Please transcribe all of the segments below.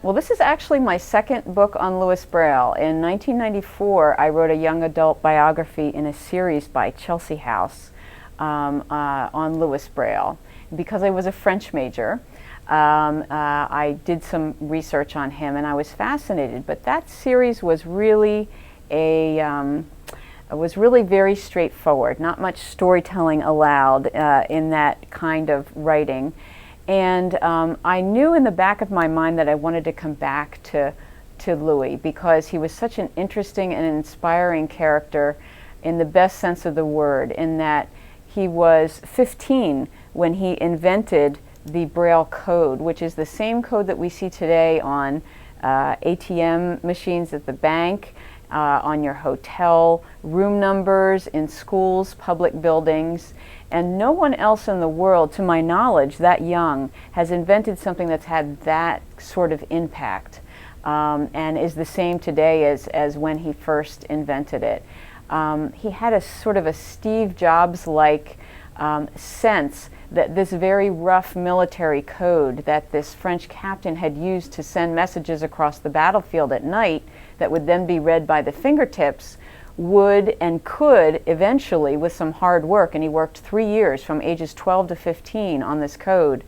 Well, this is actually my second book on Louis Braille. In 1994, I wrote a young adult biography in a series by Chelsea House on Louis Braille. Because I was a French major, I did some research on him and I was fascinated. But that series was really very straightforward, not much storytelling allowed in that kind of writing. And I knew in the back of my mind that I wanted to come back to Louis because he was such an interesting and inspiring character in the best sense of the word, in that he was 15 when he invented the Braille code, which is the same code that we see today on ATM machines at the bank, on your hotel room numbers, in schools, public buildings. And no one else in the world, to my knowledge, that young, has invented something that's had that sort of impact and is the same today as when he first invented it. He had a sort of a Steve Jobs-like sense that this very rough military code that this French captain had used to send messages across the battlefield at night that would then be read by the fingertips would and could eventually, with some hard work, and he worked 3 years from ages 12 to 15 on this code,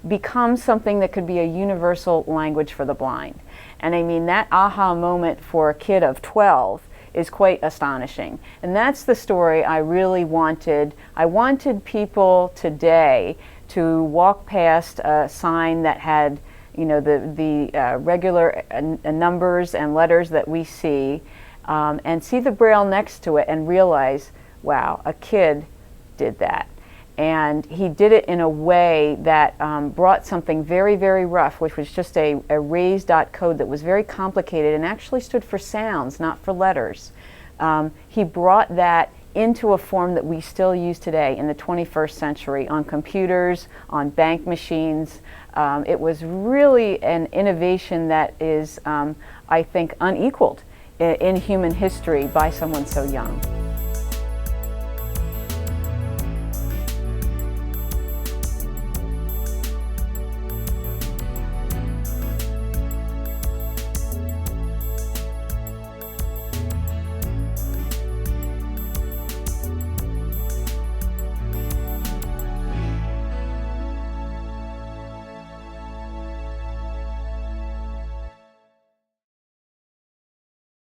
become something that could be a universal language for the blind. And I mean, that aha moment for a kid of 12 is quite astonishing. And that's the story I really wanted. I wanted people today to walk past a sign that had, you know, the regular numbers and letters that we see, and see the Braille next to it and realize, wow, a kid did that. And he did it in a way that brought something very, very rough, which was just a raised dot code that was very complicated and actually stood for sounds, not for letters. He brought that into a form that we still use today in the 21st century on computers, on bank machines. It was really an innovation that is, I think, unequaled in human history by someone so young.